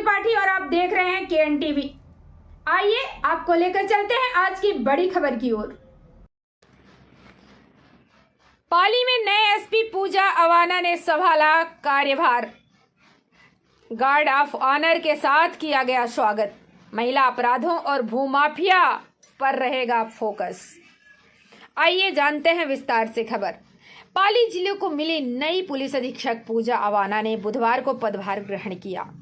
त्रिपाठी और आप देख रहे हैं केएन टीवी। आइए आपको लेकर चलते हैं आज की बड़ी खबर की ओर। पाली में नए एसपी पूजा अवाना ने संभाला कार्यभार। गार्ड ऑफ ऑनर के साथ किया गया स्वागत। महिला अपराधों और भूमाफिया पर रहेगा फोकस। आइए जानते हैं विस्तार से खबर। पाली जिले को मिली नई पुलिस अधीक्षक पूजा अवाना ने बुधवार को पदभार ग्रहण किया।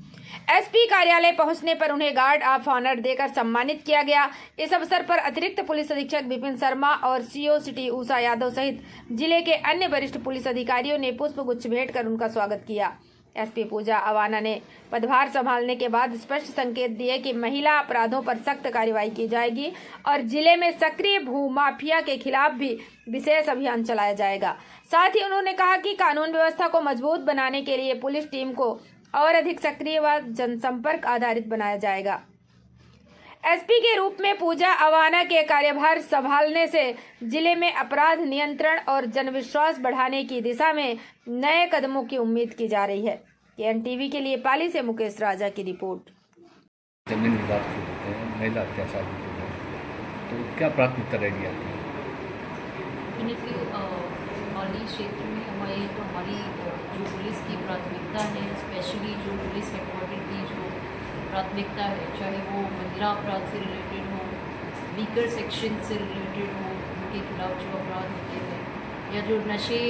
एसपी कार्यालय पहुंचने पर उन्हें गार्ड ऑफ ऑनर देकर सम्मानित किया गया। इस अवसर पर अतिरिक्त पुलिस अधीक्षक विपिन शर्मा और सीओ सिटी उषा यादव सहित जिले के अन्य वरिष्ठ पुलिस अधिकारियों ने पुष्पगुच्छ भेंट कर उनका स्वागत किया। एसपी पूजा अवाना ने पदभार संभालने के बाद स्पष्ट संकेत दिए कि महिला अपराधों पर सख्त कार्रवाई की जाएगी और जिले में सक्रिय भूमाफिया के खिलाफ भी विशेष अभियान चलाया जाएगा। साथ ही उन्होंने कहा कि कानून व्यवस्था को मजबूत बनाने के लिए पुलिस टीम को और अधिक सक्रिय व जनसंपर्क आधारित बनाया जाएगा। एसपी के रूप में पूजा अवाना के कार्यभार संभालने से जिले में अपराध नियंत्रण और जनविश्वास बढ़ाने की दिशा में नए कदमों की उम्मीद की जा रही है। केएन टीवी के लिए पाली से मुकेश राजा की रिपोर्ट। जमीन विवाद के होते हैं, महिला अत्याचार भी होते हैं, तो क्या प्राथमिकता रहेगी आपकी? डेफिनेटली पाली क्षेत्र में हमारी जो पुलिस की प्राथमिकता है, स्पेशली जो पुलिस हेडक्वार्टर की जो प्राथमिकता है, चाहे वो महिला अपराध से रिलेटेड हो, वीकर सेक्शन से रिलेटेड हो, उनके खिलाफ जो अपराध होते हैं, या जो नशे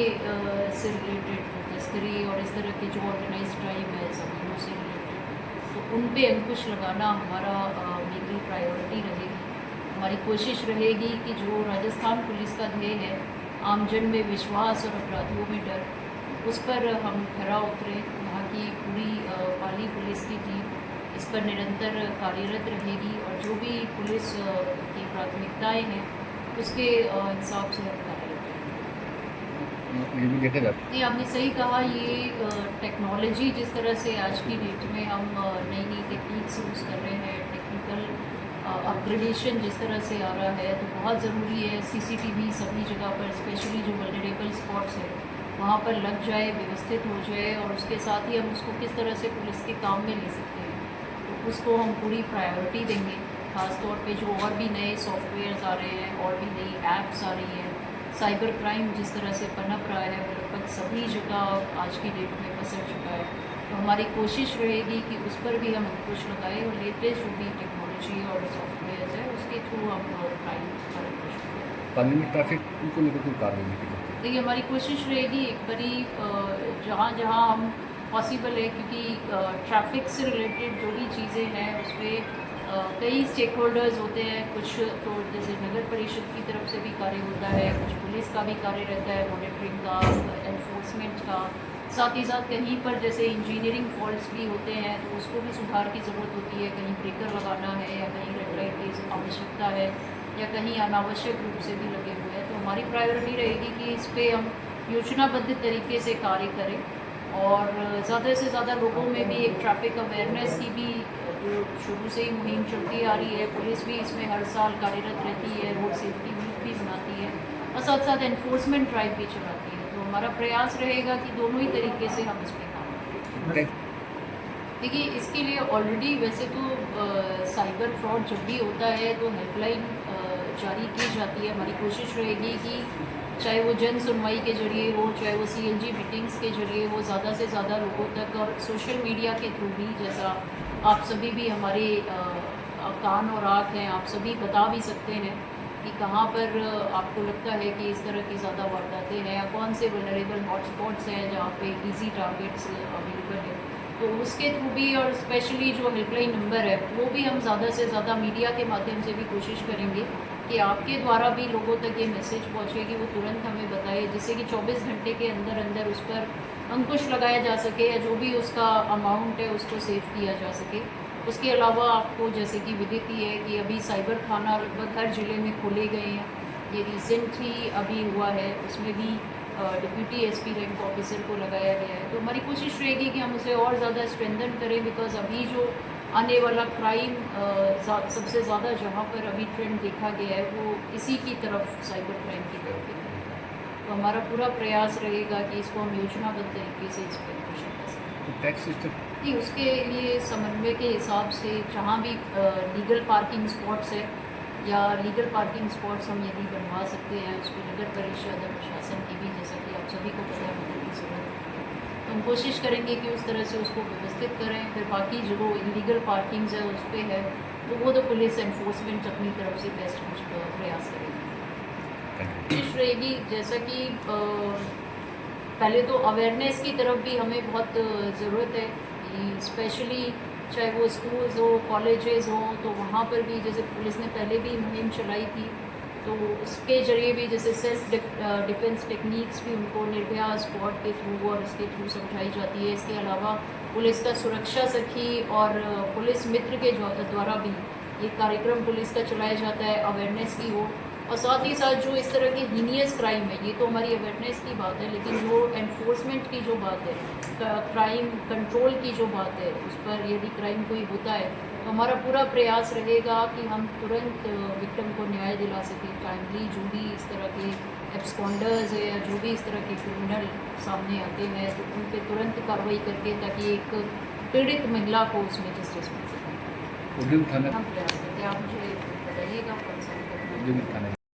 से रिलेटेड हो, तस्करी और इस तरह के जो ऑर्गेनाइज क्राइम है समूहों से रिलेटेड, तो उन पे अंकुश लगाना हमारा मेरी प्रायोरिटी रहेगी। हमारी कोशिश रहेगी कि जो राजस्थान पुलिस का ध्येय है, आमजन में विश्वास और अपराधियों में डर, उस पर हम खरा उतरें। यहाँ की पूरी पाली पुलिस की टीम इस पर निरंतर कार्यरत रहेगी और जो भी पुलिस की प्राथमिकताएं हैं उसके हिसाब से हम कार्यरत रहेंगे। ये भी देखा जाता नहीं, आपने सही कहा। ये टेक्नोलॉजी जिस तरह से आज की डेट में हम नई नई टेक्निक्स यूज़ कर रहे हैं, टेक्निकल अपग्रेडेशन जिस तरह से आ रहा है, तो बहुत ज़रूरी है सीसीटीवी सभी जगह पर, स्पेशली जो वल्नरेबल स्पॉट्स है वहाँ पर लग जाए, व्यवस्थित हो जाए और उसके साथ ही हम उसको किस तरह से पुलिस के काम में ले सकते हैं, तो उसको हम पूरी प्रायोरिटी देंगे। ख़ास तौर पे जो और भी नए सॉफ्टवेयर्स आ रहे हैं और भी नई ऐप्स आ रही हैं, साइबर क्राइम जिस तरह से पनप रहा है वो लगभग सभी जगह आज की डेट में पसर चुका है, तो हमारी कोशिश रहेगी कि उस पर भी हम अंकुश लगाएं और लेटेस्ट जो भी टेक्नोलॉजी और सॉफ्टवेयर्स है उसके थ्रू हम क्राइम पर अंकुश लगाएं। पाली में ट्रैफिक को लेकर कोई कार्रवाई नहीं की जाती? देखिए, हमारी कोशिश रहेगी एक बारी जहाँ जहाँ हम पॉसिबल है, क्योंकि ट्रैफिक से रिलेटेड जो भी चीज़ें हैं उसमें कई स्टेक होल्डर्स होते हैं। कुछ तो जैसे नगर परिषद की तरफ से भी कार्य होता है, कुछ पुलिस का भी कार्य रहता है, मॉनिटरिंग का, एनफोर्समेंट का, साथ ही साथ कहीं पर जैसे इंजीनियरिंग फॉल्ट्स भी होते हैं तो उसको भी सुधार की ज़रूरत होती है। कहीं ब्रेकर लगाना है या कहीं रेड लाइट की आवश्यकता है या कहीं अनावश्यक रूप से भी लगे हुए हैं, तो हमारी प्रायोरिटी रहेगी कि इस पर हम योजनाबद्ध तरीके से कार्य करें और ज़्यादा से ज़्यादा लोगों में भी एक ट्रैफिक अवेयरनेस की भी जो शुरू से ही मुहिम चलती आ रही है। पुलिस भी इसमें हर साल कार्यरत रहती है, रोड सेफ्टी वीक भी बनाती है और साथ साथ एनफोर्समेंट ड्राइव भी चलाती है। तो हमारा प्रयास रहेगा कि दोनों ही तरीके से हम इस पर काम करें। देखिए, इसके लिए ऑलरेडी वैसे तो साइबर फ्रॉड जब भी होता है तो हेल्पलाइन जारी की जाती है। हमारी कोशिश रहेगी कि चाहे वो जन सुनवाई के जरिए हो, चाहे वो CLG मीटिंग्स के जरिए हो, ज़्यादा से ज़्यादा लोगों तक और सोशल मीडिया के थ्रू भी, जैसा आप सभी भी हमारे कान और आँख हैं, आप सभी बता भी सकते हैं कि कहाँ पर आपको लगता है कि इस तरह की ज़्यादा वारदातें हैं या कौन से वल्नरेबल हॉटस्पॉट्स हैं जहाँ पे इजी टारगेट्स अवेलेबल है, तो उसके थ्रू भी और स्पेशली जो हेल्पलाइन नंबर है वो भी हम ज़्यादा से ज़्यादा मीडिया के माध्यम से भी कोशिश करेंगे कि आपके द्वारा भी लोगों तक ये मैसेज पहुँचे कि वो तुरंत हमें बताए, जिससे कि 24 घंटे के अंदर अंदर उस पर अंकुश लगाया जा सके या जो भी उसका अमाउंट है उसको सेव किया जा सके। उसके अलावा आपको जैसे कि विदित ही है कि अभी साइबर थाना लगभग हर ज़िले में खोले गए हैं। ये रिसेंट ही अभी हुआ है, उसमें भी डिप्यूटी SP रैंक ऑफिसर को लगाया गया है। तो हमारी कोशिश रहेगी कि हम उसे और ज़्यादा स्ट्रेंथन करें, बिकॉज अभी जो आने वाला क्राइम सबसे ज़्यादा जहाँ पर अभी ट्रेंड देखा गया है वो इसी की तरफ, साइबर क्राइम की तरफ है। तो हमारा पूरा प्रयास रहेगा कि इसको हम योजनाबद्ध तरीके से इस पर कोशिश कर सकें। तो टैक्स सिस्टम कि उसके लिए समन्वय के हिसाब से जहाँ भी लीगल पार्किंग स्पॉट्स है या लीगल पार्किंग स्पॉट्स हम यदि बनवा सकते हैं, उस पर नगर परिषद और प्रशासन की भी, जैसा कि आप सभी को पता है, मदद की जरूरत है। तो हम कोशिश करेंगे कि उस तरह से उसको व्यवस्थित करें। फिर बाकी जो इलीगल पार्किंग्स है उस पर है तो वो तो पुलिस एनफोर्समेंट अपनी तरफ से बेस्ट कुछ प्रयास करेंगे। कोशिश रहेगी जैसा कि पहले तो अवेयरनेस की तरफ भी हमें बहुत ज़रूरत है कि स्पेशली चाहे वो स्कूल्स हो, कॉलेजेस हो, तो वहाँ पर भी जैसे पुलिस ने पहले भी मुहिम चलाई थी, तो उसके जरिए भी जैसे सेल्फ डिफेंस टेक्निक्स भी उनको निर्भया स्क्वाड के थ्रू और इसके थ्रू समझाई जाती है। इसके अलावा पुलिस का सुरक्षा सखी और पुलिस मित्र के द्वारा भी ये कार्यक्रम पुलिस का चलाया जाता है अवेयरनेस की हो। और साथ ही साथ जो इस तरह के हीनियस क्राइम है, ये तो हमारी अवेयरनेस की बात है, लेकिन जो एनफोर्समेंट की जो बात है, क्राइम कंट्रोल की जो बात है, उस पर यदि क्राइम कोई होता है तो हमारा पूरा प्रयास रहेगा कि हम तुरंत विक्टिम को न्याय दिला सकें टाइमली। जो भी इस तरह के एब्सकॉन्डर्स है या जो भी इस तरह के क्रिमिनल सामने आते हैं तो उन पर तुरंत कार्रवाई करके ताकि एक पीड़ित महिला को उसमें जस्टिस मिल सके। उद्यम थाना हम प्रयास करते हैं। आप मुझे बताइएगा कौन सा उद्यम थाना